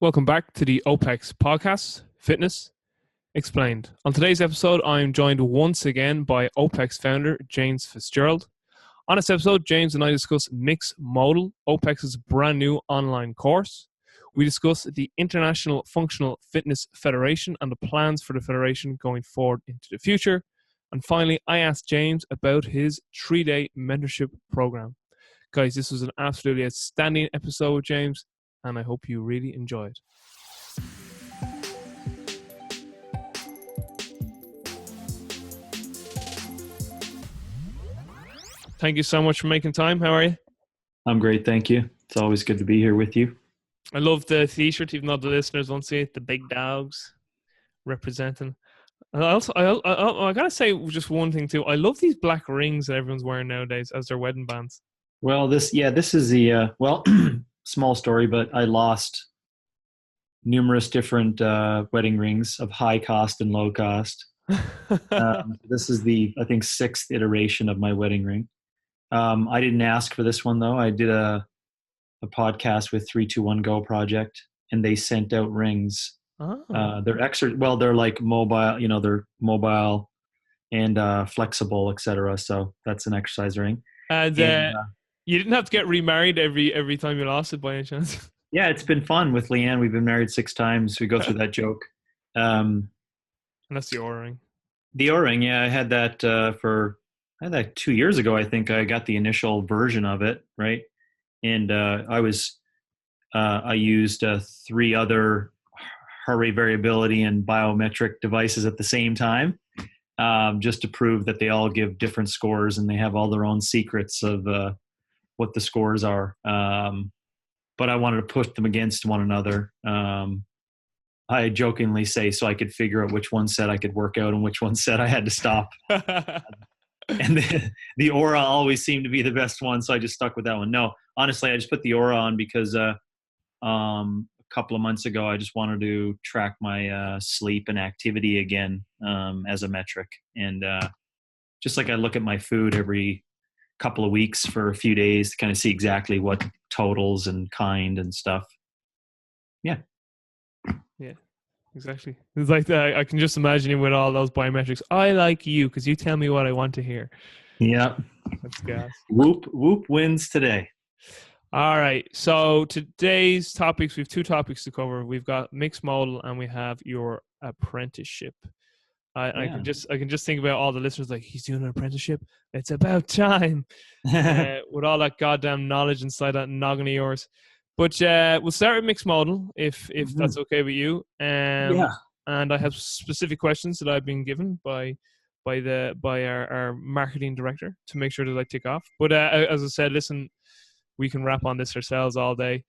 Welcome back to the OPEX podcast, Fitness Explained. On today's episode, I am joined once again by OPEX founder James Fitzgerald. On this episode, James and I discuss Modal, OPEX's brand new online course. We discuss the International Functional Fitness Federation and the plans for the federation going forward into the future. And finally, I asked James about his 3-day mentorship program. Guys, this was an absolutely outstanding episode, James, and I hope you really enjoy it. Thank you so much for making time. How are you? I'm great, thank you. It's always good to be here with you. I love the t-shirt, even though the listeners won't see it. The big dogs representing. And I gotta say just one thing too. I love these black rings that everyone's wearing nowadays as their wedding bands. Well, this is the small story, but I lost numerous different wedding rings of high cost and low cost. This is the, I think, 6th iteration of my wedding ring. I didn't ask for this one though. I did a podcast with 321 Go project, and they sent out rings. Oh. They're extra. Well, they're like mobile. They're mobile and flexible, etc. So that's an exercise ring. And you didn't have to get remarried every time you lost it by any chance? Yeah, it's been fun with Leanne. We've been married 6 times. We go through that joke. And that's the O-ring. The O-ring, yeah, I had that 2 years ago. I think I got the initial version of it, right? And I used 3 other heart rate variability and biometric devices at the same time, just to prove that they all give different scores and they have all their own secrets of what the scores are. But I wanted to put them against one another. I jokingly say so I could figure out which one said I could work out and which one said I had to stop. And the Aura always seemed to be the best one, so I just stuck with that one. No, honestly, I just put the Aura on because a couple of months ago, I just wanted to track my sleep and activity again as a metric. And just like I look at my food every couple of weeks for a few days to kind of see exactly what totals and kind and stuff. Yeah. Yeah, exactly. It's like I can just imagine you with all those biometrics. I like you because you tell me what I want to hear. Yeah. That's gas. Whoop wins today. All right. So today's topics, we have 2 topics to cover. We've got Modal and we have your apprenticeship. I can just think about all the listeners like, he's doing an apprenticeship. It's about time. With all that goddamn knowledge inside that noggin of yours. But we'll start with Modal if that's okay with you. Yeah. And I have specific questions that I've been given by our marketing director to make sure that I tick off. But as I said, listen, we can wrap on this ourselves all day.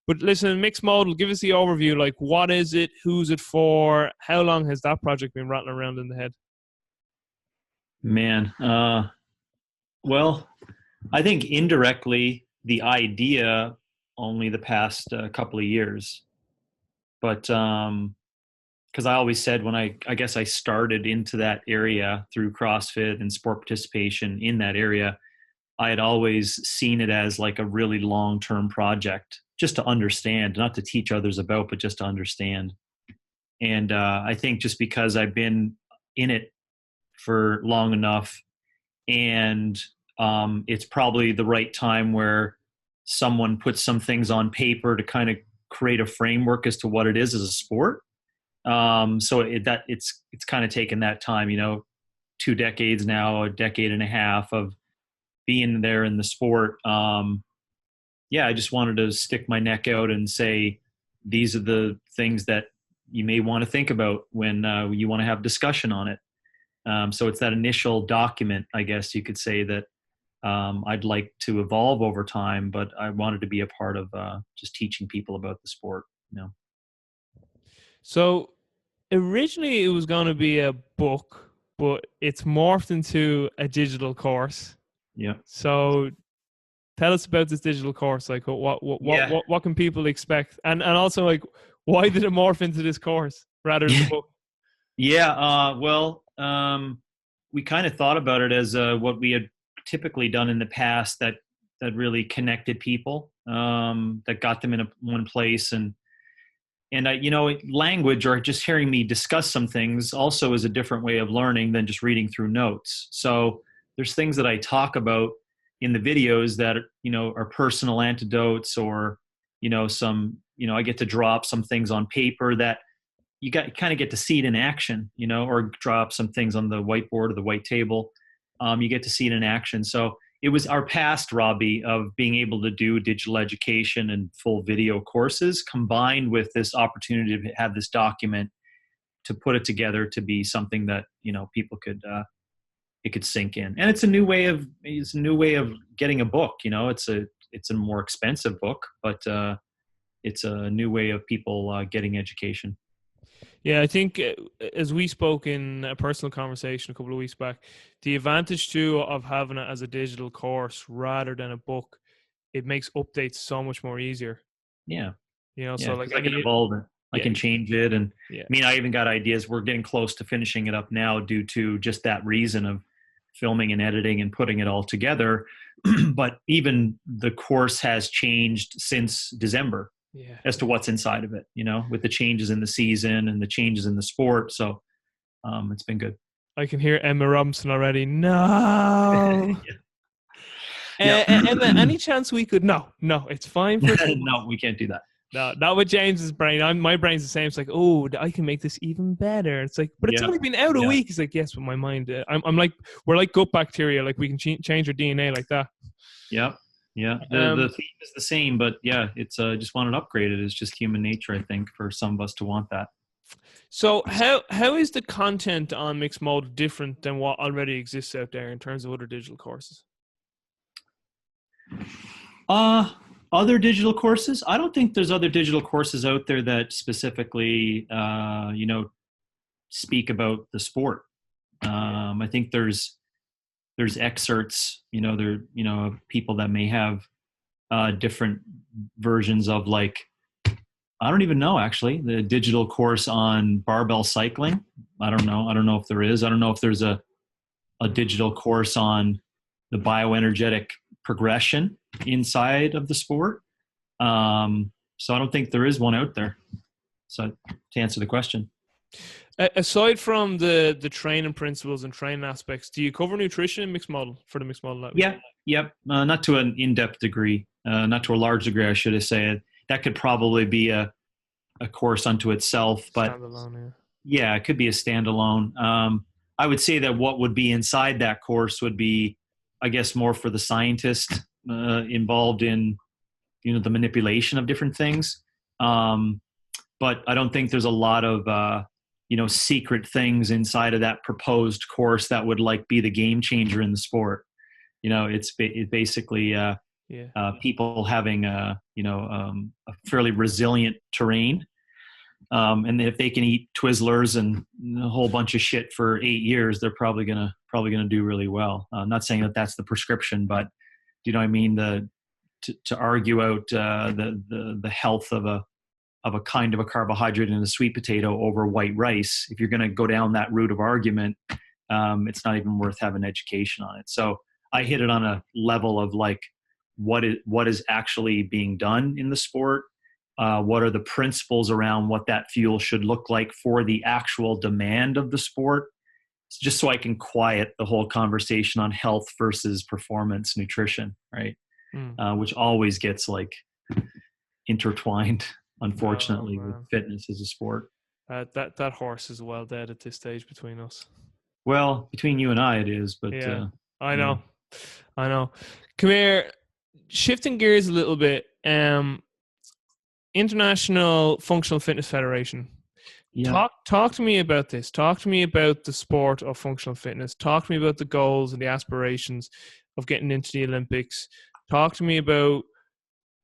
But listen, Modal, give us the overview. Like, what is it? Who's it for? How long has that project been rattling around in the head? Man, well, I think indirectly the idea only the past couple of years. But because I always said when I guess I started into that area through CrossFit and sport participation in that area, I had always seen it as like a really long-term project, just to understand, not to teach others about, but just to understand. And I think just because I've been in it for long enough, and it's probably the right time where someone puts some things on paper to kind of create a framework as to what it is as a sport. So it's kind of taken that time, 2 decades now, a decade and a half of being there in the sport. I just wanted to stick my neck out and say, these are the things that you may want to think about when you want to have discussion on it. So it's that initial document, I guess you could say, that I'd like to evolve over time, but I wanted to be a part of just teaching people about the sport. So originally it was going to be a book, but it's morphed into a digital course. Yeah. So tell us about this digital course. Like, what can people expect? And also, like, why did it morph into this course rather than the book? We kind of thought about it as what we had typically done in the past that really connected people, that got them in one place. And And language or just hearing me discuss some things also is a different way of learning than just reading through notes. So there's things that I talk about in the videos that, are personal antidotes, or, I get to draw up some things on paper that you kind of get to see it in action, or draw up some things on the whiteboard or the white table. You get to see it in action. So it was our past, Robbie, of being able to do digital education and full video courses combined with this opportunity to have this document to put it together to be something that, people could, it could sink in. And it's a new way of getting a book. It's a more expensive book, but it's a new way of people getting education. Yeah, I think as we spoke in a personal conversation a couple of weeks back, the advantage too of having it as a digital course rather than a book, it makes updates so much more easier. Yeah. So like I can evolve it. I can change it. And I even got ideas. We're getting close to finishing it up now due to just that reason of filming and editing and putting it all together. But even the course has changed since December. As to what's inside of it, with the changes in the season and the changes in the sport. So it's been good. I can hear Emma Robinson already. No. Emma, any chance we could? No, it's fine. No, we can't do that. No, not with James's brain. My brain's the same. It's like, oh, I can make this even better. It's like, but it's only been out a week. It's like, yes, but my mind, I'm like, we're like gut bacteria. Like we can change our DNA like that. Yeah. Yeah, the theme is the same, but it's just want it upgraded. It's just human nature, I think, for some of us to want that. So how is the content on Mixed Modal different than what already exists out there in terms of other digital courses? Other digital courses? I don't think there's other digital courses out there that specifically, speak about the sport. I think there's excerpts, people that may have different versions of, like, I don't even know, actually, the digital course on barbell cycling. I don't know if there is. I don't know if there's a digital course on the bioenergetic progression inside of the sport. So I don't think there is one out there. So to answer the question. Aside from the training principles and training aspects, do you cover nutrition in Mixed Modal for the Mixed Modal? Yep. Not to an in-depth degree, not to a large degree, I should have said. That could probably be a course unto itself, but standalone, it could be a standalone. I would say that what would be inside that course would be, I guess, more for the scientist involved in, the manipulation of different things. But I don't think there's a lot of secret things inside of that proposed course that would be the game changer in the sport. It's basically people having a fairly resilient terrain. And if they can eat Twizzlers and a whole bunch of shit for 8 years, they're probably gonna do really well. I'm not saying that that's the prescription, but do you know what I mean? To argue out the health of a kind of a carbohydrate in a sweet potato over white rice, if you're going to go down that route of argument, it's not even worth having education on it. So I hit it on a level of what is actually being done in the sport. What are the principles around what that fuel should look like for the actual demand of the sport? It's just so I can quiet the whole conversation on health versus performance nutrition, right? Which always gets intertwined, unfortunately, with fitness as a sport. That horse is well dead at this stage between us. Well, between you and I, it is. But I know. Come here. Shifting gears a little bit. International Functional Fitness Federation. Yeah. Talk to me about this. Talk to me about the sport of functional fitness. Talk to me about the goals and the aspirations of getting into the Olympics. Talk to me about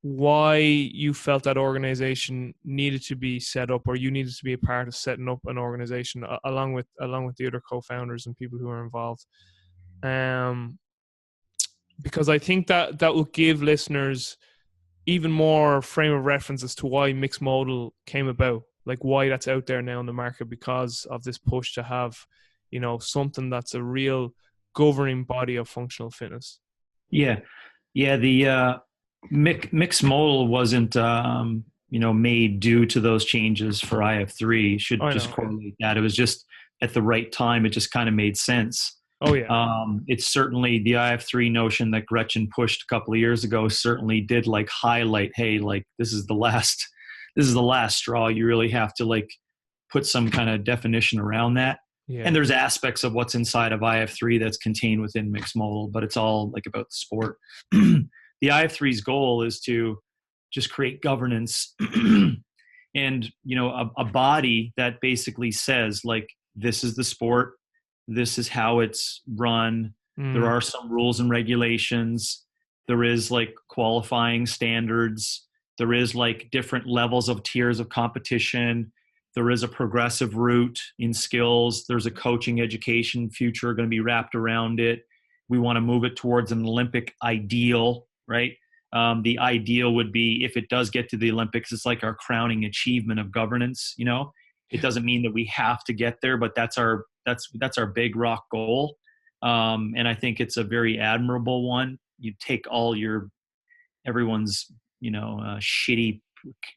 why you felt that organization needed to be set up, or you needed to be a part of setting up an organization along with the other co-founders and people who are involved. Because I think that will give listeners even more frame of reference as to why Mixed Modal came about, why that's out there now in the market, because of this push to have, something that's a real governing body of functional fitness. The Mixed Modal wasn't made due to those changes for IF3 should I just know. Yeah. correlate that. It was just at the right time. It just kind of made sense. Oh yeah. It's certainly the IF3 notion that Gretchen pushed a couple of years ago certainly did like highlight, hey, like this is the last straw. You really have to like put some kind of definition around that. And Yeah. there's aspects of what's inside of IF3 that's contained within mixed modal, but it's all like about the sport. The IF3's goal is to just create governance and a body that basically says like this is the sport, this is how it's run, there Mm. are some rules and regulations, there is like qualifying standards, there is like different levels of tiers of competition, there is a progressive route in skills, there's a coaching education future going to be wrapped around it, we want to move it towards an Olympic ideal, right? The ideal would be if it does get to the Olympics, it's like our crowning achievement of governance. It doesn't mean that we have to get there, but that's our big rock goal. And I think it's a very admirable one. You take all everyone's shitty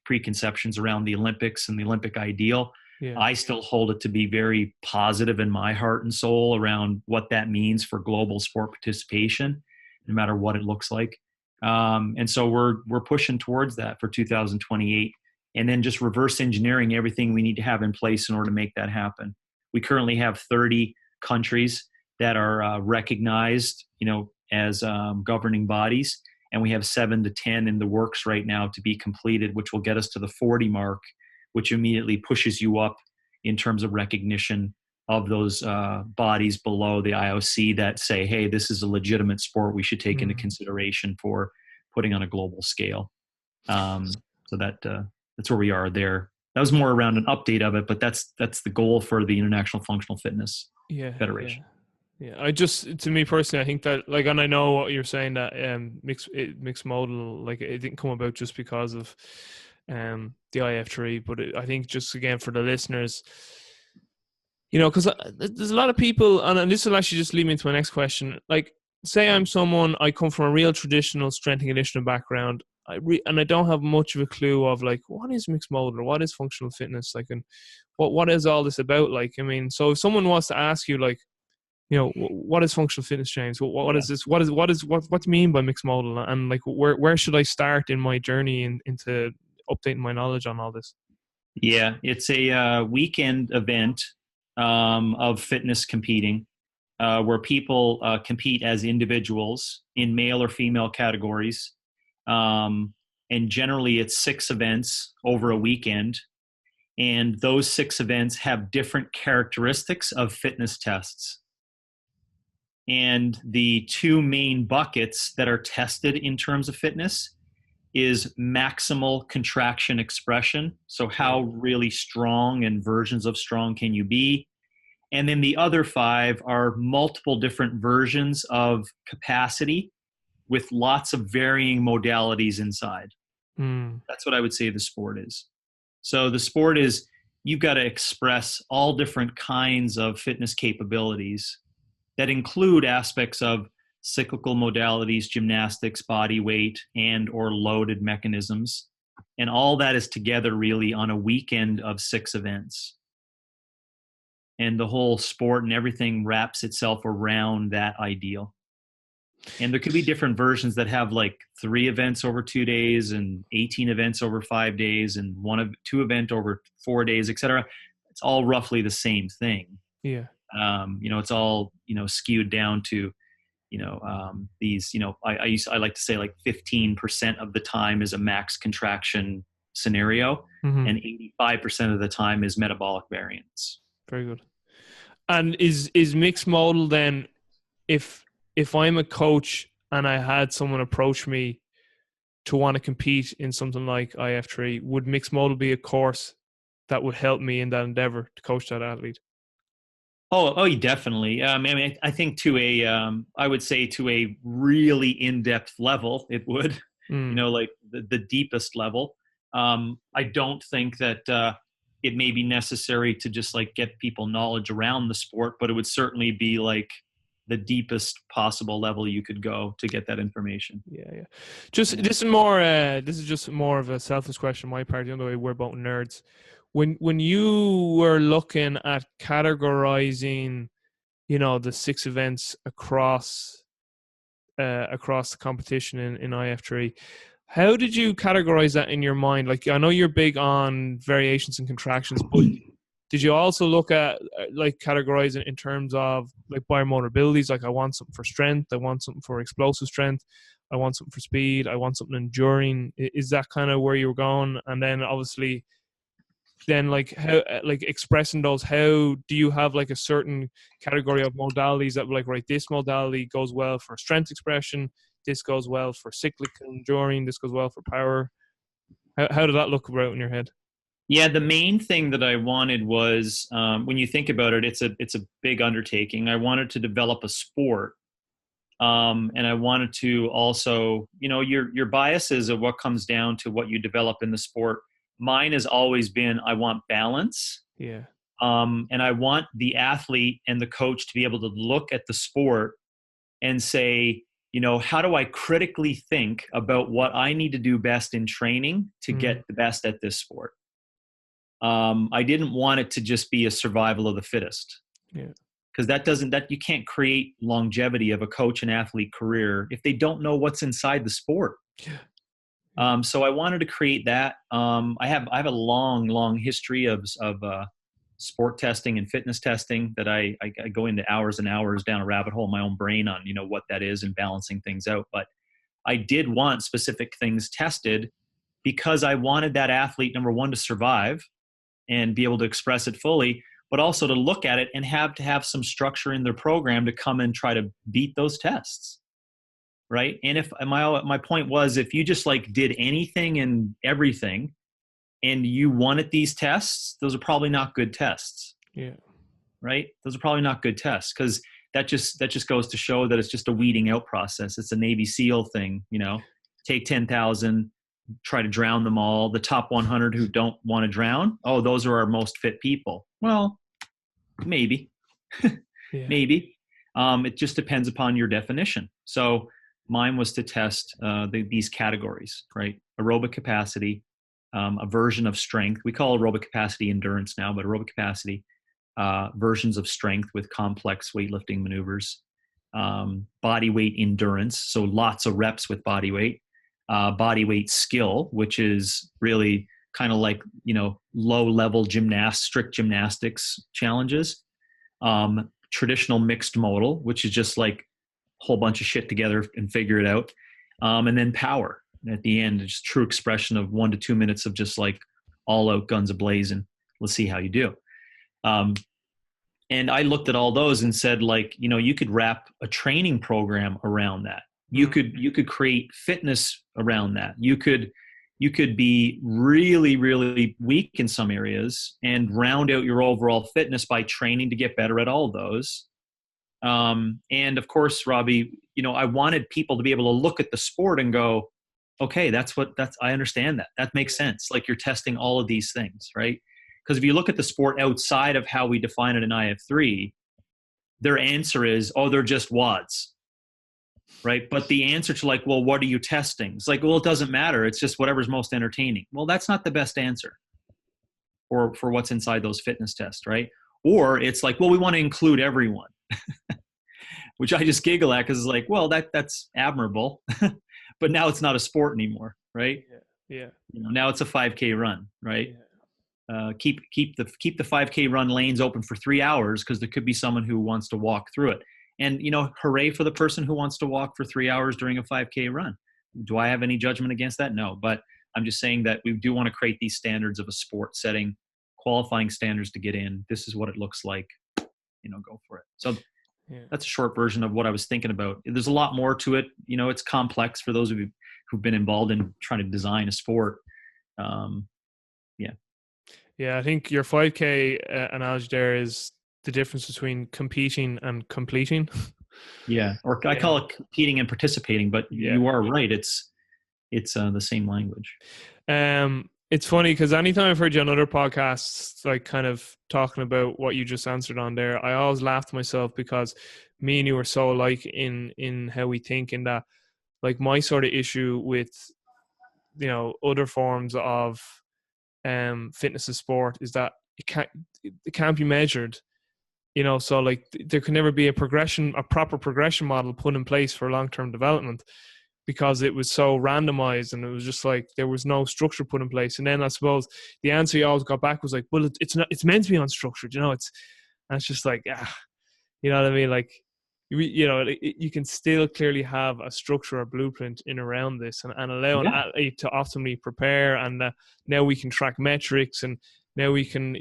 preconceptions around the Olympics and the Olympic ideal. Yeah. I still hold it to be very positive in my heart and soul around what that means for global sport participation, no matter what it looks like. And so we're pushing towards that for 2028, and then just reverse engineering everything we need to have in place in order to make that happen. We currently have 30 countries that are recognized, as governing bodies, and we have 7 to 10 in the works right now to be completed, which will get us to the 40 mark, which immediately pushes you up in terms of recognition of those bodies below the IOC that say, hey, this is a legitimate sport we should take into consideration for putting on a global scale. So that's where we are there. That was more around an update of it, but that's the goal for the International Functional Fitness Federation. Yeah. To me personally, I think that like, and I know what you're saying that mixed modal, like it didn't come about just because of the IF3, but I think just again for the listeners, because there's a lot of people, and this will actually just lead me into my next question. Like, say I'm someone, I come from a real traditional strength and conditioning background, and I don't have much of a clue of like what is mixed modal or what is functional fitness, like, and what is all this about? Like, I mean, so if someone wants to ask you, like, what is functional fitness, James? What is this? What do you mean by mixed modal? And like, where should I start in my journey into updating my knowledge on all this? Yeah, it's a weekend event of fitness competing where people compete as individuals in male or female categories. And generally, it's 6 events over a weekend. And those 6 events have different characteristics of fitness tests. And the 2 main buckets that are tested in terms of fitness is maximal contraction expression. So how really strong and versions of strong can you be? And then the other 5 are multiple different versions of capacity with lots of varying modalities inside. That's what I would say the sport is. So the sport is, you've got to express all different kinds of fitness capabilities that include aspects of cyclical modalities, gymnastics, body weight, and or loaded mechanisms. And all that is together really on a weekend of 6 events. And the whole sport and everything wraps itself around that ideal. And there could be different versions that have like 3 events over 2 days and 18 events over 5 days and 2 event over 4 days, etc. It's all roughly the same thing. Yeah. It's all, skewed down to, these, I like to say like 15% of the time is a max contraction scenario, and 85% of the time is metabolic variance. Very good. And is mixed modal then, if I'm a coach and I had someone approach me to want to compete in something like IF3, would mixed modal be a course that would help me in that endeavor to coach that athlete? Oh, definitely. I think I would say to a really in-depth level, it would, like the deepest level. I don't think that it may be necessary to just like get people knowledge around the sport, but it would certainly be like the deepest possible level you could go to get that information. Yeah. This is just more of a selfish question on my part. The other way, we're both nerds. When you were looking at categorizing, the 6 events across the competition in IF3, how did you categorize that in your mind? Like, I know you're big on variations and contractions, but did you also look at categorize it in terms of like biomotor abilities? Like, I want something for strength, I want something for explosive strength, I want something for speed, I want something enduring. Is that kind of where you were going? And then obviously, how expressing those, how do you have like a certain category of modalities that like, right, this modality goes well for strength expression, this goes well for cyclic enduring, this goes well for power? How did that look out in your head? Yeah, the main thing that I wanted was, when you think about it, it's a big undertaking. I wanted to develop a sport, and I wanted to also, your biases of what comes down to what you develop in the sport. Mine has always been, I want balance. Yeah. And I want the athlete and the coach to be able to look at the sport and say, how do I critically think about what I need to do best in training to get the best at this sport? I didn't want it to just be a survival of the fittest. Yeah. Because you can't create longevity of a coach and athlete career if they don't know what's inside the sport. Yeah. So I wanted to create that. I have a long history of sport testing and fitness testing that I go into hours and hours down a rabbit hole in my own brain on, what that is and balancing things out. But I did want specific things tested because I wanted that athlete, number one, to survive and be able to express it fully, but also to look at it and have some structure in their program to come and try to beat those tests. Right. And if my point was, if you just like did anything and everything and you wanted these tests, those are probably not good tests. Yeah. Right. Those are probably not good tests, because that just goes to show that it's just a weeding out process. It's a Navy SEAL thing, take 10,000, try to drown them all. The top 100 who don't want to drown, oh, those are our most fit people. Well, maybe, Yeah. maybe. It just depends upon your definition. So mine was to test these categories, right? Aerobic capacity, a version of strength. We call aerobic capacity endurance now, but aerobic capacity, versions of strength with complex weightlifting maneuvers, body weight endurance, so lots of reps with body weight skill, which is really kind of like, low-level strict gymnastics challenges, traditional mixed modal, which is just like whole bunch of shit together and figure it out. And then power. And at the end, it's just true expression of 1 to 2 minutes of just like all out guns a-blazing. Let's see how you do. And I looked at all those and said, like, you could wrap a training program around that. You could create fitness around that. You could be really, really weak in some areas and round out your overall fitness by training to get better at all those. And of course, Robbie, I wanted people to be able to look at the sport and go, okay, I understand that. That makes sense. Like, you're testing all of these things, right? Because if you look at the sport outside of how we define it in IF3, their answer is, oh, they're just WODs, right? But the answer to like, well, what are you testing? It's like, well, it doesn't matter. It's just whatever's most entertaining. Well, that's not the best answer for what's inside those fitness tests, right? Or it's like, well, we want to include everyone, which I just giggle at, because it's like, well, that's admirable, but now it's not a sport anymore, right? Yeah. Now it's a 5K run, right? Yeah. Keep the 5K run lanes open for 3 hours, because there could be someone who wants to walk through it. And, hooray for the person who wants to walk for 3 hours during a 5K run. Do I have any judgment against that? No, but I'm just saying that we do want to create these standards of a sport setting, qualifying standards to get in. This is what it looks like, go for it. So that's a short version of what I was thinking about. There's a lot more to it. It's complex for those of you who've been involved in trying to design a sport. Yeah, I think your 5K analogy there is the difference between competing and completing. Yeah, or I call it competing and participating, but you are right. It's the same language. It's funny because anytime I've heard you on other podcasts, like kind of talking about what you just answered on there, I always laugh to myself, because me and you are so alike in how we think, in that, like, my sort of issue with, other forms of fitness and sport is that it can't be measured. So like there can never be a proper progression model put in place for long-term development, because it was so randomized, and it was just like there was no structure put in place. And then I suppose the answer you always got back was like, well, it's not, it's meant to be unstructured, and it's just like, you know what I mean? Like, you can still clearly have a structure or blueprint in around this, and allow an athlete to optimally prepare. And now we can track metrics, and now we can,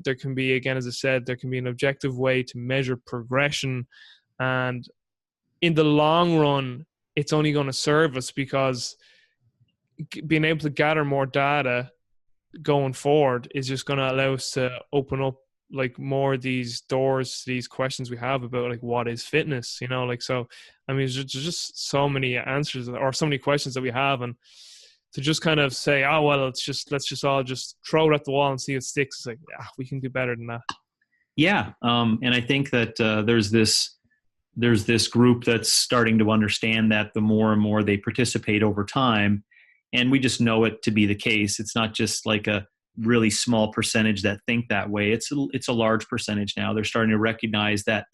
there can be, again, as I said, there can be an objective way to measure progression. And in the long run, it's only going to serve us, because being able to gather more data going forward is just going to allow us to open up like more of these doors to these questions we have about like what is fitness, like. So I mean, there's just so many answers, or so many questions that we have, and to just kind of say, oh well, let's just all just throw it at the wall and see what sticks. It's like, we can do better than that. Yeah, and I think that there's this group that's starting to understand that the more and more they participate over time, and we just know it to be the case. It's not just like a really small percentage that think that way. It's a large percentage now. They're starting to recognize that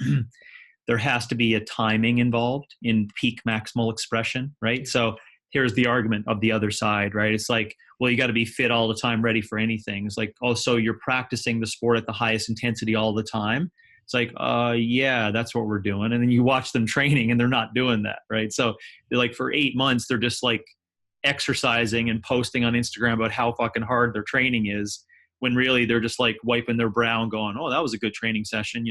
there has to be a timing involved in peak maximal expression, right? So here's the argument of the other side, right? It's like, well, you got to be fit all the time, ready for anything. It's like, oh, so you're practicing the sport at the highest intensity all the time. It's like, yeah, that's what we're doing. And then you watch them training and they're not doing that, right? So they're like, for 8 months, they're just like exercising and posting on Instagram about how fucking hard their training is, when really they're just like wiping their brow and going, oh, that was a good training session,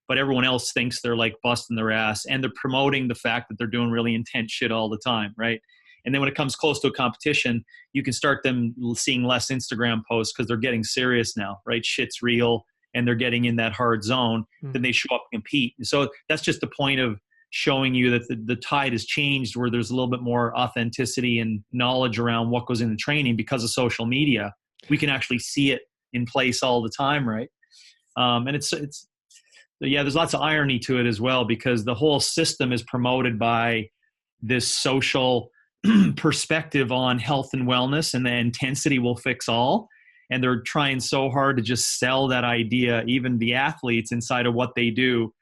But everyone else thinks they're like busting their ass, and they're promoting the fact that they're doing really intense shit all the time, right? And then when it comes close to a competition, you can start them seeing less Instagram posts because they're getting serious now, right? Shit's real, and they're getting in that hard zone. Then they show up and compete. So that's just the point of showing you that the tide has changed, where there's a little bit more authenticity and knowledge around what goes into training because of social media. We can actually see it in place all the time, right? And it's there's lots of irony to it as well, because the whole system is promoted by this social perspective on health and wellness, and the intensity will fix all. And they're trying so hard to just sell that idea, even the athletes, inside of what they do.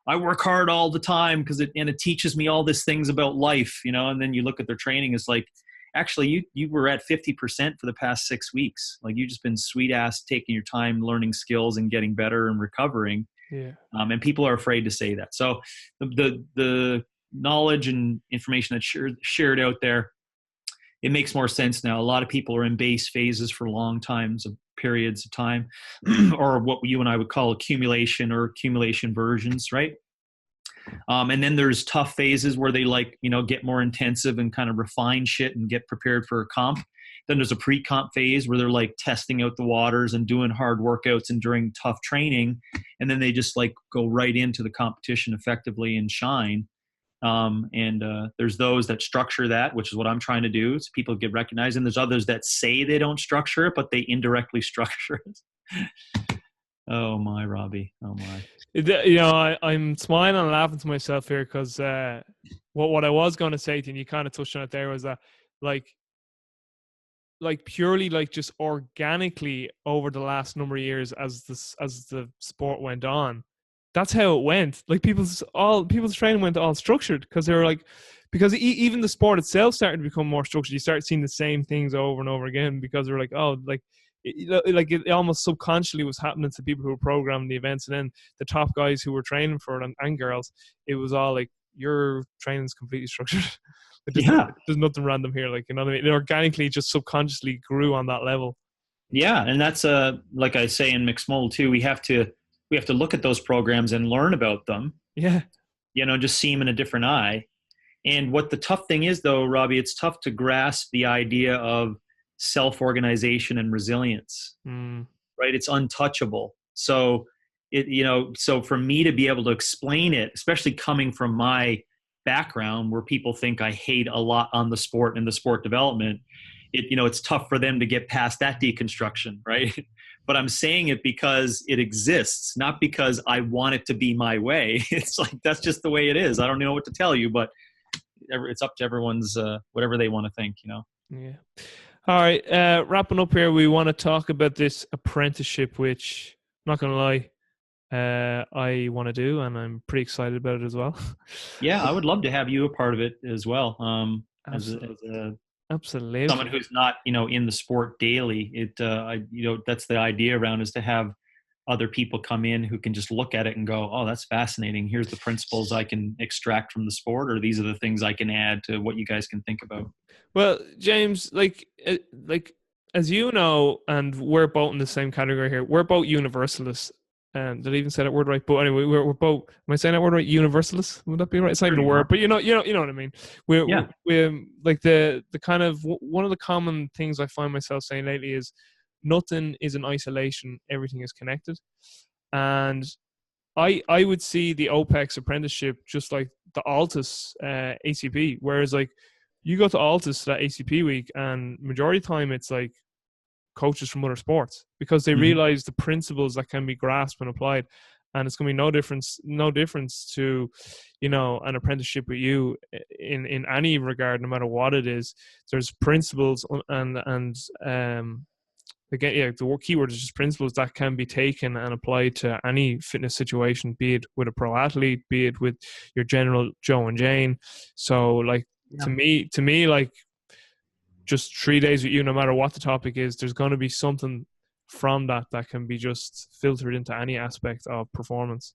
I work hard all the time because it teaches me all these things about life, and then you look at their training, it's like, actually you were at 50% for the past 6 weeks. Like, you've just been sweet ass taking your time, learning skills and getting better and recovering. Yeah. And people are afraid to say that. So the knowledge and information that's shared out there, it makes more sense now. A lot of people are in base phases for long periods of time, or what you and I would call accumulation or accumulation versions, right? And then there's tough phases where they get more intensive and kind of refine shit and get prepared for a comp. Then there's a pre-comp phase where they're like testing out the waters and doing hard workouts and during tough training. And then they just like go right into the competition effectively and shine. And there's those that structure that, which is what I'm trying to do, so people get recognized. And there's others that say they don't structure it, but they indirectly structure it. Oh my, Robbie. Oh my. I'm smiling and laughing to myself here, because what I was going to say to you, and you kind of touched on it there, was that like purely like just organically over the last number of years, as the sport went on, that's how it went. Like people's training went all structured, because they were like, because even the sport itself started to become more structured. You start seeing the same things over and over again, because they're like, oh, like it almost subconsciously was happening to people who were programming the events. And then the top guys who were training for it, and girls, it was all like, your training is completely structured. There's nothing random here. Like, you know what I mean? It organically just subconsciously grew on that level. Yeah. And that's like I say in mixed modal too, we have to look at those programs and learn about them. Yeah. Just see them in a different eye. And what the tough thing is, though, Robbie, it's tough to grasp the idea of self-organization and resilience, right? It's untouchable. So so for me to be able to explain it, especially coming from my background where people think I hate a lot on the sport and the sport development, it's tough for them to get past that deconstruction, right? but I'm saying it because it exists, not because I want it to be my way. It's like, that's just the way it is. I don't know what to tell you, but it's up to everyone's, whatever they want to think, you know? Yeah. All right. Wrapping up here, we want to talk about this apprenticeship, which I'm not going to lie, I want to do, and I'm pretty excited about it as well. Yeah, I would love to have you a part of it as well. Absolutely. As a someone Absolutely. who's not, in the sport daily, that's the idea around, is to have other people come in who can just look at it and go, oh, that's fascinating. Here's the principles I can extract from the sport, or these are the things I can add to what you guys can think about. Well, James, like as you know, and we're both in the same category here. We're both universalists. Did I even say that word right? But anyway, we're both. Am I saying that word right? Universalists? Would that be right? It's not even a Sure you word, are. but you know what I mean. Yeah. We're like the kind of one of the common things I find myself saying lately is nothing is in isolation. Everything is connected, and I would see the OPEX apprenticeship just like the Altus ACP, whereas like you go to Altus that ACP week, and majority of the time it's like coaches from other sports because they Mhm. realize the principles that can be grasped and applied, and it's going to be no difference to an apprenticeship with you in any regard, no matter what it is. There's principles and again, yeah, the keyword is just principles that can be taken and applied to any fitness situation, be it with a pro athlete, be it with your general Joe and Jane. So, like Yeah. to me, like just 3 days with you, no matter what the topic is, there's going to be something from that can be just filtered into any aspect of performance.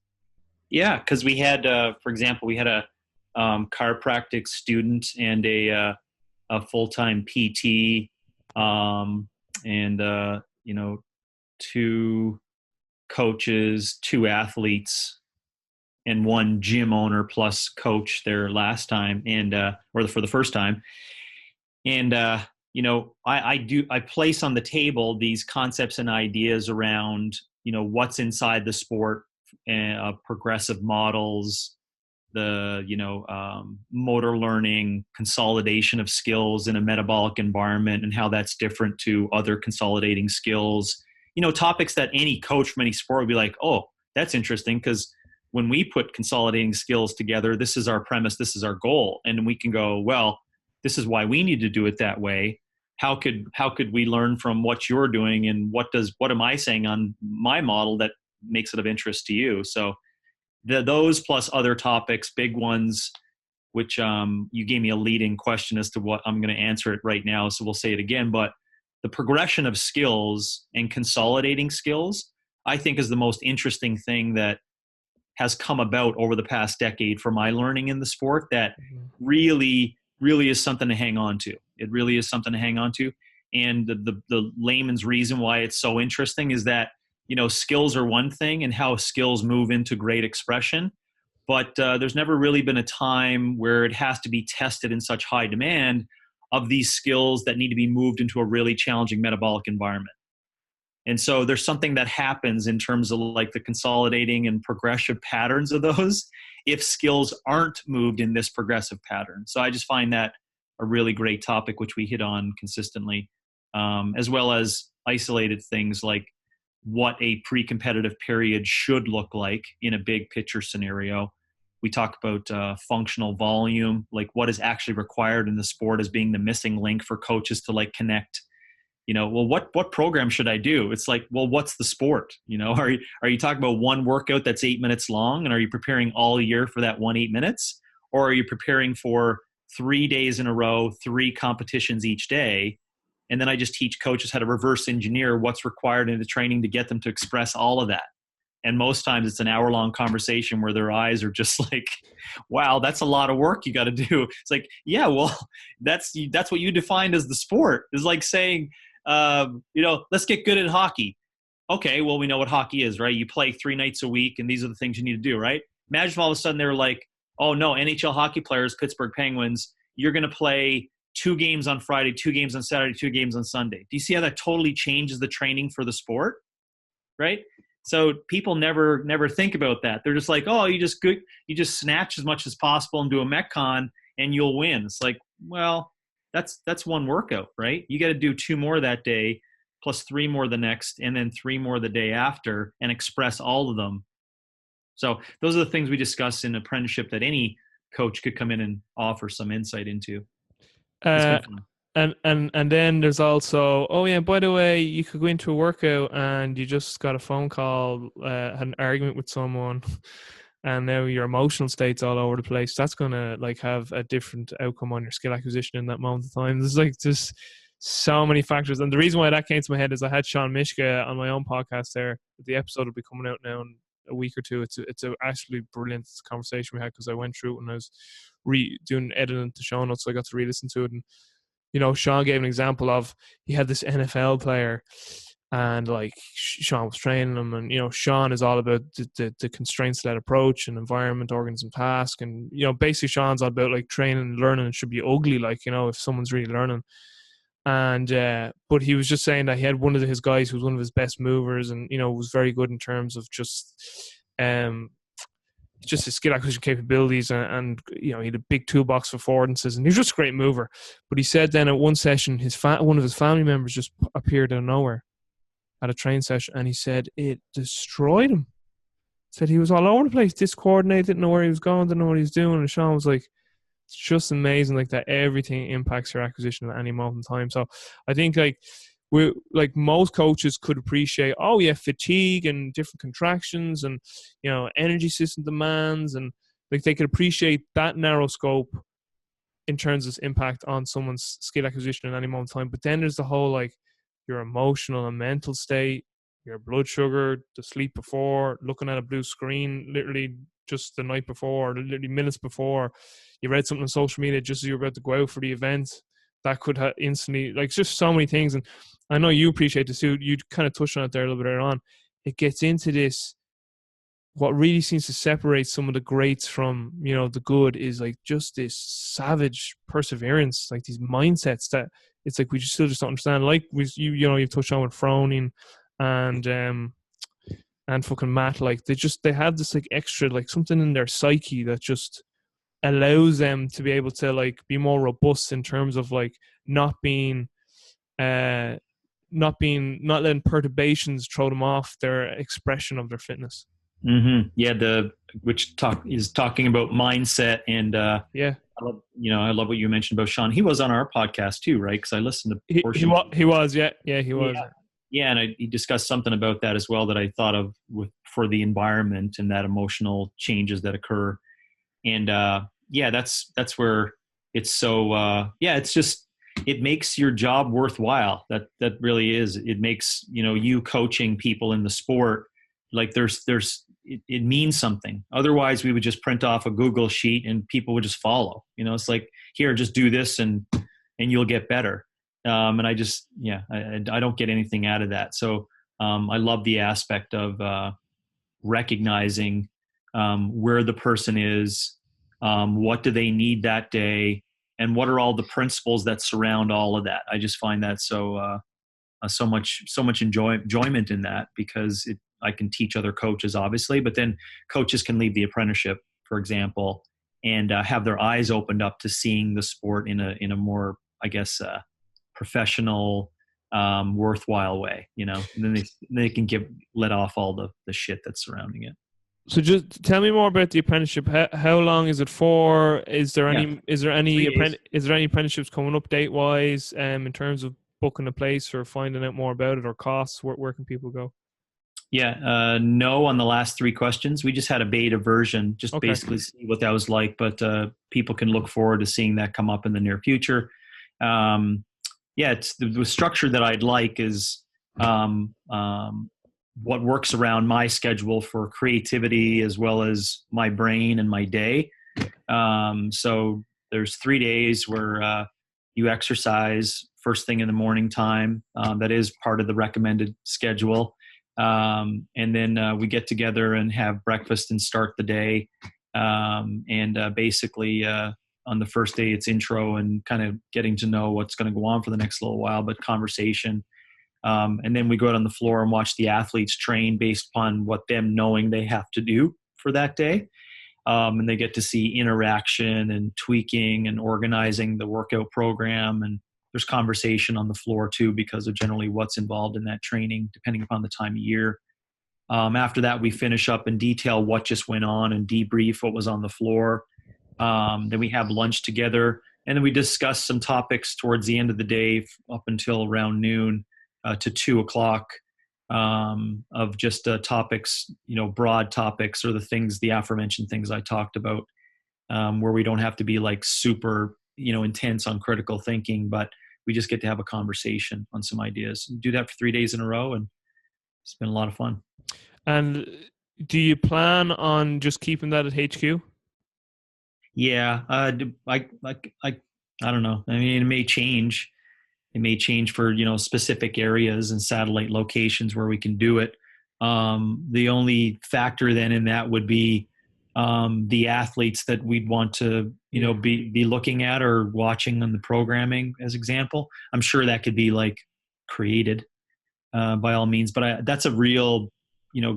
Yeah, because we had, for example, we had a chiropractic student and a full-time PT, and two coaches, two athletes, and one gym owner plus coach there last time, and for the first time. And I place on the table these concepts and ideas around what's inside the sport, progressive models, the motor learning, consolidation of skills in a metabolic environment, and how that's different to other consolidating skills. Topics that any coach from any sport would be like, oh, that's interesting, because when we put consolidating skills together, this is our premise, this is our goal, and we can go, well, this is why we need to do it that way. How could we learn from what you're doing, and what am I saying on my model that makes it of interest to you? So those plus other topics, big ones, which you gave me a leading question as to what I'm going to answer it right now, so we'll say it again. But the progression of skills and consolidating skills, I think, is the most interesting thing that has come about over the past decade for my learning in the sport, that really, really is something to hang on to. It really is something to hang on to. And the layman's reason why it's so interesting is that, skills are one thing, and how skills move into great expression. But there's never really been a time where it has to be tested in such high demand of these skills that need to be moved into a really challenging metabolic environment. And so there's something that happens in terms of like the consolidating and progressive patterns of those if skills aren't moved in this progressive pattern. So I just find that a really great topic, which we hit on consistently, as well as isolated things like what a pre-competitive period should look like in a big picture scenario. We talk about functional volume, like what is actually required in the sport as being the missing link for coaches to like connect. Well, what program should I do? It's like, well, what's the sport? Are you talking about one workout that's 8 minutes long, and are you preparing all year for that 8 minutes? Or are you preparing for 3 days in a row, 3 competitions each day? And then I just teach coaches how to reverse engineer what's required in the training to get them to express all of that. And most times it's an hour-long conversation where their eyes are just like, wow, that's a lot of work you got to do. It's like, yeah, well, that's what you defined as the sport. It's like saying, let's get good at hockey. Okay, well, we know what hockey is, right? You play 3 nights a week, and these are the things you need to do, right? Imagine if all of a sudden they were like, oh, no, NHL hockey players, Pittsburgh Penguins, you're going to play 2 games on Friday, 2 games on Saturday, 2 games on Sunday. Do you see how that totally changes the training for the sport, right? So people never think about that. They're just like, oh, you just snatch as much as possible and do a Metcon and you'll win. It's like, well, that's one workout, right? You got to do 2 more that day, plus 3 more the next, and then 3 more the day after, and express all of them. So those are the things we discuss in apprenticeship that any coach could come in and offer some insight into. It's Uh, been fun. and then there's also, oh yeah, by the way, you could go into a workout and you just got a phone call, had an argument with someone, and now your emotional state's all over the place. That's gonna like have a different outcome on your skill acquisition in that moment of time. There's like just so many factors, and the reason why that came to my head is I had Sean Mishka on my own podcast there. The episode will be coming out now in a week or two. It's a actually brilliant conversation we had because I went through it when I was doing editing the show notes, so I got to re-listen to it. And Sean gave an example of he had this NFL player, and like Sean was training him, and Sean is all about the constraints-led approach and environment, organism, task, and basically Sean's all about like training and learning. It should be ugly, like if someone's really learning. And but he was just saying that he had one of his guys who was one of his best movers, and was very good in terms of just his skill acquisition capabilities, and he had a big toolbox for affordances, and he was just a great mover. But he said then at one session, one of his family members just appeared out of nowhere at a train session, and he said it destroyed him. Said he was all over the place, discoordinated, didn't know where he was going, didn't know what he was doing. And Sean was like, it's just amazing, like that everything impacts your acquisition at any moment in time. So I think most coaches could appreciate, oh yeah, fatigue and different contractions and energy system demands, and like they could appreciate that narrow scope in terms of its impact on someone's skill acquisition at any moment in time. But then there's the whole like your emotional and mental state, your blood sugar, the sleep before, looking at a blue screen literally just the night before, or literally minutes before, you read something on social media just as you were about to go out for the event, that could have instantly, like, just so many things. And I know you appreciate this too. You kind of touched on it there a little bit earlier on. It gets into this, what really seems to separate some of the greats from, the good is like just this savage perseverance, like these mindsets that it's like we still just don't understand. Like you've touched on with Froning and fucking Matt, like they have this like extra, like something in their psyche that just allows them to be able to like be more robust in terms of like not letting perturbations throw them off their expression of their fitness. Mm-hmm. Yeah, which is talking about mindset, and yeah, I love what you mentioned about Sean. He was on our podcast too, right? Because I listened to portions. He was. Yeah, and he discussed something about that as well that I thought of for the environment and that emotional changes that occur. And that's where it's so it's just, it makes your job worthwhile. That really is. It makes you coaching people in the sport, like it means something. Otherwise we would just print off a Google sheet and people would just follow. It's like, here, just do this and you'll get better. And I just, I don't get anything out of that. So I love the aspect of recognizing where the person is, what do they need that day, and what are all the principles that surround all of that. I just find that so much enjoyment in that, because I can teach other coaches, obviously, but then coaches can leave the apprenticeship, for example, and have their eyes opened up to seeing the sport in a more, I guess, professional, worthwhile way, and then they can let off all the shit that's surrounding it. So just tell me more about the apprenticeship. How long is it for? Is there any apprenticeships coming up date wise, in terms of booking a place or finding out more about it, or costs? Where can people go? Yeah, no on the last 3 questions. We just had a beta version, just basically see what that was like, but people can look forward to seeing that come up in the near future. It's the structure that I'd like is what works around my schedule for creativity as well as my brain and my day. So there's 3 days where you exercise first thing in the morning time. That is part of the recommended schedule. And then we get together and have breakfast and start the day. Basically, on the first day, it's intro and kind of getting to know what's going to go on for the next little while, but conversation. And then we go out on the floor and watch the athletes train based upon what them knowing they have to do for that day. And they get to see interaction and tweaking and organizing the workout program and there's conversation on the floor too, because of generally what's involved in that training, depending upon the time of year. After that, we finish up and detail what just went on and debrief what was on the floor. Then we have lunch together, and then we discuss some topics towards the end of the day up until around noon to 2 o'clock, of just topics, broad topics, or the aforementioned things I talked about, where we don't have to be like super, intense on critical thinking, but we just get to have a conversation on some ideas. Do that for 3 days in a row, and it's been a lot of fun. And do you plan on just keeping that at HQ? Yeah, I don't know. I mean, it may change. It may change for specific areas and satellite locations where we can do it. The only factor then in that would be the athletes that we'd want to be looking at or watching on the programming, as example. I'm sure that could be like created by all means, but that's a real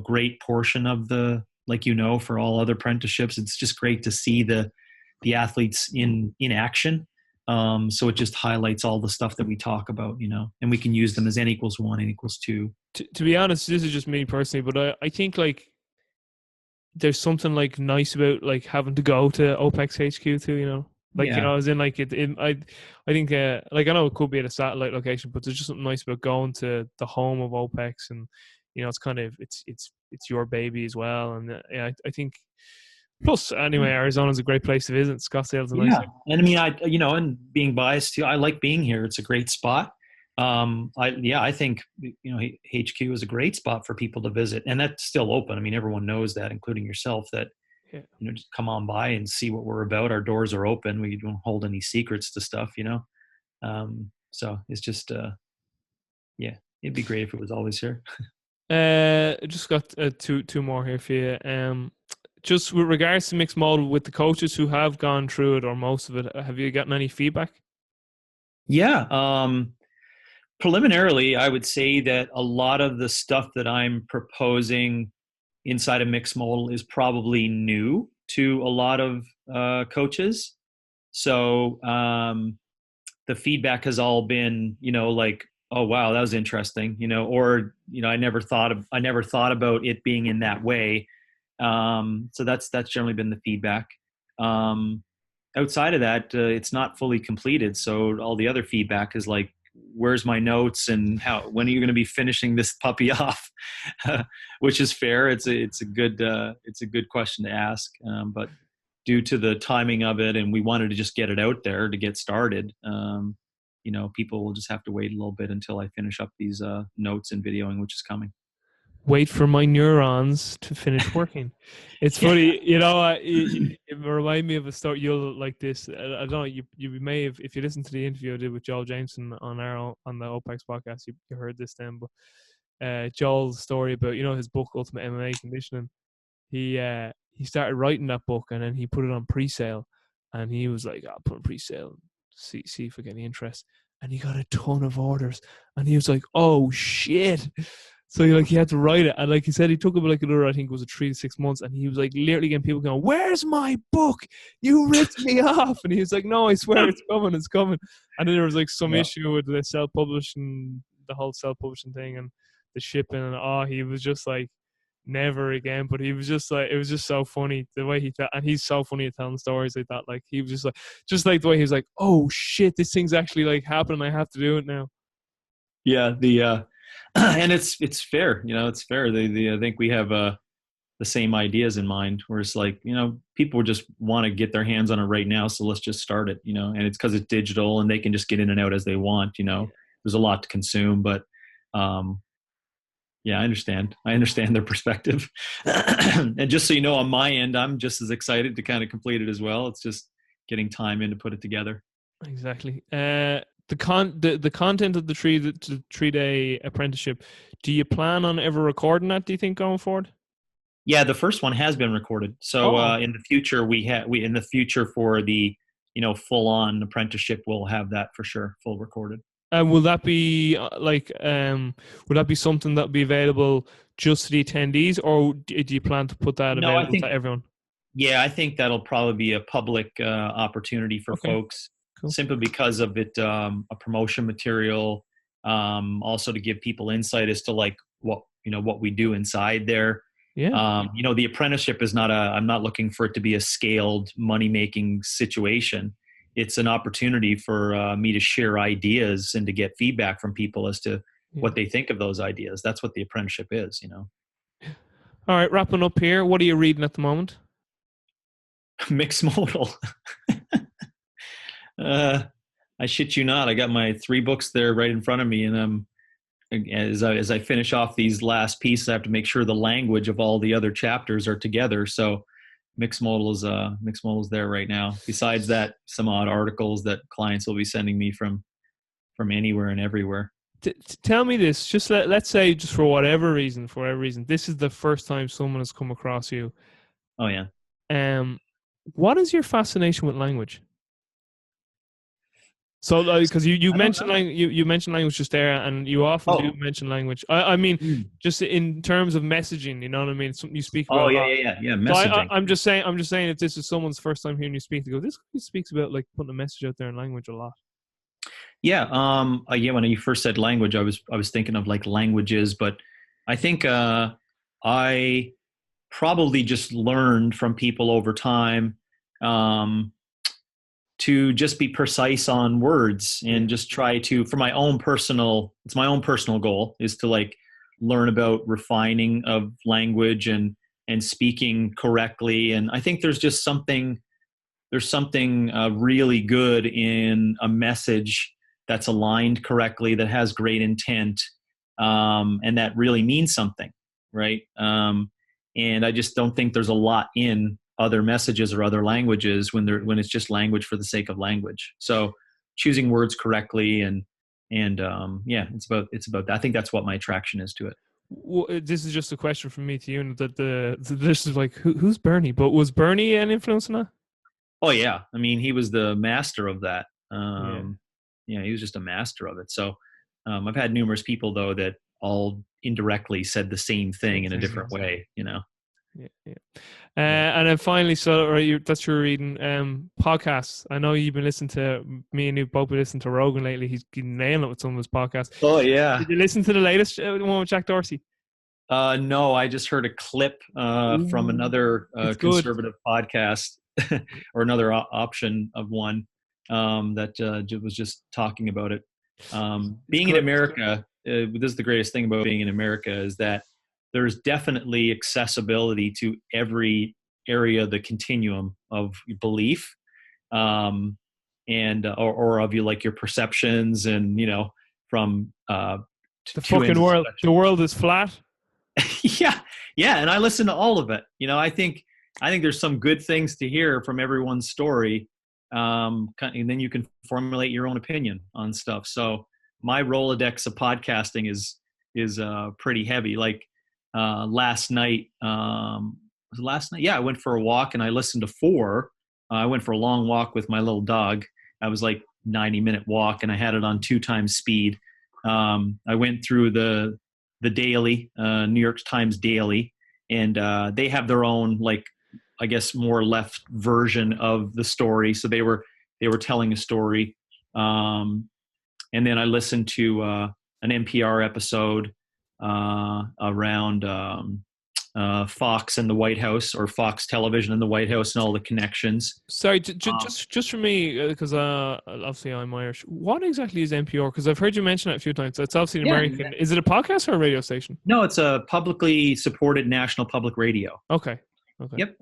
great portion of the, like, for all other apprenticeships. It's just great to see the athletes in action. So it just highlights all the stuff that we talk about, and we can use them as N=1, N=2. To be honest, this is just me personally, but I think like there's something like nice about like having to go to OPEX HQ too, like, Yeah. as in like I think like I know it could be at a satellite location, but there's just something nice about going to the home of OPEX, and it's kind of it's your baby as well. And yeah, I think. Plus, anyway, Arizona's a great place to visit. Scottsdale's a nice. Yeah, and I mean, and being biased too, I like being here. It's a great spot. I think HQ is a great spot for people to visit, and that's still open. I mean, everyone knows that, including yourself. That just come on by and see what we're about. Our doors are open. We don't hold any secrets to stuff. So it's just it'd be great if it was always here. Just got two more here for you. Just with regards to mixed modal, with the coaches who have gone through it or most of it, have you gotten any feedback? Yeah. Preliminarily, I would say that a lot of the stuff that I'm proposing inside of mixed modal is probably new to a lot of coaches. So the feedback has all been, like, oh wow, that was interesting, or I never thought about it being in that way. So that's generally been the feedback. Outside of that, it's not fully completed. So all the other feedback is like, where's my notes, and when are you going to be finishing this puppy off? Which is fair. It's a good question to ask. But due to the timing of it, and we wanted to just get it out there to get started, people will just have to wait a little bit until I finish up these notes and videoing, which is coming. Wait for my neurons to finish working. It's funny, it reminds me of a story. You'll like this. I don't know. You may have, if you listen to the interview I did with Joel Jameson on the OPEX podcast, you heard this then. But Joel's story about his book Ultimate MMA Conditioning. He started writing that book, and then he put it on pre-sale, and he was like, "I'll put it on pre-sale, see if I get any interest." And he got a ton of orders, and he was like, "Oh shit." So he had to write it, and like he said, he took him like another, I think it was 3 to 6 months, and he was like literally getting people going, "Where's my book? You ripped me off!" And he was like, "No, I swear it's coming." And then there was like some issue with the self-publishing, the whole self-publishing thing, and the shipping, and he was just like, never again. But he was just like, it was just so funny the way he felt, and he's so funny at telling stories like that. Like he was just like the way he was like, "Oh shit, this thing's actually like happening. I have to do it now." Yeah, and it's fair, it's fair. I think we have the same ideas in mind, where it's like, people just want to get their hands on it right now, so let's just start it, and it's because it's digital and they can just get in and out as they want. There's a lot to consume, but I understand their perspective. And just so you know, on my end, I'm just as excited to kind of complete it as well. It's just getting time in to put it together. Exactly. The content of the 3-day apprenticeship, do you plan on ever recording that, do you think, going forward? Yeah, the first one has been recorded. So in the future, in the future for the full on apprenticeship, we'll have that for sure, full recorded. And will that be would that be something that will be available just to the attendees, or do you plan to put that available to everyone? Yeah, I think that'll probably be a public opportunity for folks. Cool. simply because of it, a promotion material, also to give people insight as to like what we do inside there. Yeah. The apprenticeship is not I'm not looking for it to be a scaled money making situation. It's an opportunity for me to share ideas and to get feedback from people as to what they think of those ideas. That's what the apprenticeship is. All right, wrapping up here. What are you reading at the moment? Mixed modal. I shit you not. I got my 3 books there right in front of me, and as I finish off these last pieces, I have to make sure the language of all the other chapters are together. So mixed modal is there right now. Besides that, some odd articles that clients will be sending me from anywhere and everywhere. Tell me this. Just let's say, just for whatever reason, this is the first time someone has come across you. Oh yeah. What is your fascination with language? So, because you mentioned you mentioned language just there, and you often do mention language. I mean, just in terms of messaging, you know what I mean? Something you speak about. Yeah. Messaging. So I'm just saying, if this is someone's first time hearing you speak, they go, "This speaks about like putting a message out there in language a lot." Yeah. When you first said language, I was thinking of like languages, but I think I probably just learned from people over time. To just be precise on words and just try to, it's my own personal goal is to like learn about refining of language and speaking correctly. And I think there's something really good in a message that's aligned correctly, that has great intent, and that really means something, right? And I just don't think there's a lot in other messages or other languages when it's just language for the sake of language. So choosing words correctly and it's about that. I think that's what my attraction is to it. Well, this is just a question from me to you, and this is like, who's Bernie? But was Bernie an influence on that? Oh yeah, I mean, he was the master of that. He was just a master of it. So I've had numerous people though that all indirectly said the same thing in a different way. Yeah. And then finally, that's your reading podcasts. I know you've been listening to me and you both been listening to Rogan lately. He's nailing it with some of his podcasts. Oh yeah. Did you listen to the latest one with Jack Dorsey? No, I just heard a clip from another conservative podcast or another option of one that was just talking about it. Being in America, this is the greatest thing about being in America, is that there's definitely accessibility to every area of the continuum of belief, and or of your perceptions, and from the fucking world. The world is flat. yeah, and I listen to all of it. I think there's some good things to hear from everyone's story, and then you can formulate your own opinion on stuff. So my Rolodex of podcasting is pretty heavy. Like last night, yeah, I went for a walk and I listened to 4. I went for a long walk with my little dog. I was like 90-minute walk, and I had it on 2 times speed. I went through the daily, New York Times Daily, and they have their own, like, I guess, more left version of the story. So they were telling a story, and then I listened to an NPR episode around Fox and the White House, or Fox Television and the White House, and all the connections. Sorry, just for me, because obviously I'm Irish. What exactly is NPR? Because I've heard you mention it a few times. It's obviously an American. Is it a podcast or a radio station? No, it's a publicly supported national public radio. Okay. Yep.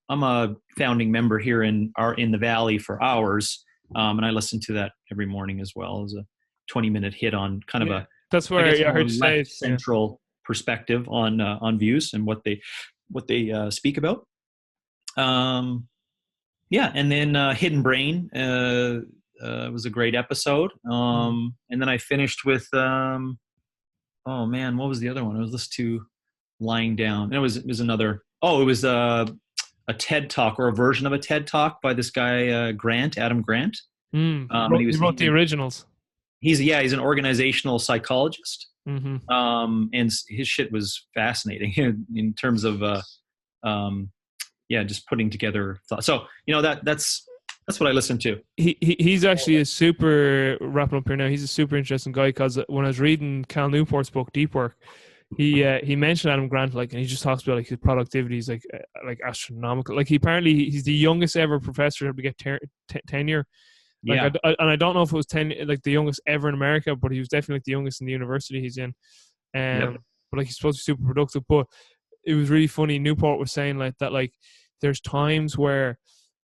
I'm a founding member here in the Valley for ours, and I listen to that every morning as well, as a 20-minute hit on kind of that's where I heard you say central perspective on views and what they speak about. And then Hidden Brain was a great episode. And then I finished with what was the other one? I was listening to lying down. And it was another. Oh, it was a TED Talk, or a version of a TED Talk by this guy Adam Grant. He wrote the originals. He's an organizational psychologist. Mm-hmm. And his shit was fascinating in terms of just putting together thoughts. So that's That's what I listen to. He's actually a super, wrapping up here now, he's a super interesting guy, because when I was reading Cal Newport's book Deep Work, he mentioned Adam Grant, like, and he just talks about like his productivity is like astronomical. Like he's the youngest ever professor to get tenure. Like Yeah. and I don't know if it was like the youngest ever in America, but he was definitely like the youngest in the university he's in. Yep. But like he's supposed to be super productive. But it was really funny. Newport was saying like that, like there's times where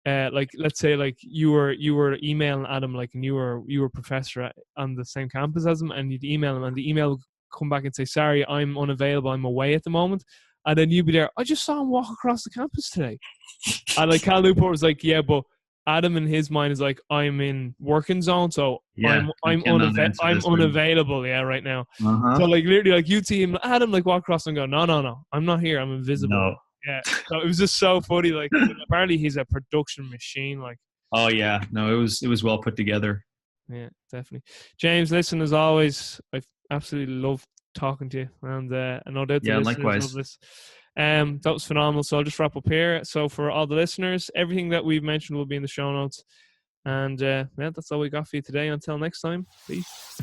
like let's say like you were emailing Adam, like, and you were professor on the same campus as him, and you'd email him, and the email would come back and say, sorry, I'm unavailable, I'm away at the moment. And then you'd be there, I just saw him walk across the campus today. And like Cal Newport was like, yeah, but Adam in his mind is like, I'm in working zone, so Yeah. I'm unavailable, right now. Uh-huh. So like literally, like you'd see him, Adam, like walk across and go, no, I'm not here, I'm invisible. No. Yeah. So it was just so funny. Like apparently he's a production machine. Like, oh yeah, no, it was well put together. yeah, definitely. James, listen, as always, I've absolutely loved talking to you, and no doubt the listeners likewise. love this. That was phenomenal. So I'll just wrap up here. So for all the listeners, everything that we've mentioned will be in the show notes. And that's all we got for you today. Until next time, peace.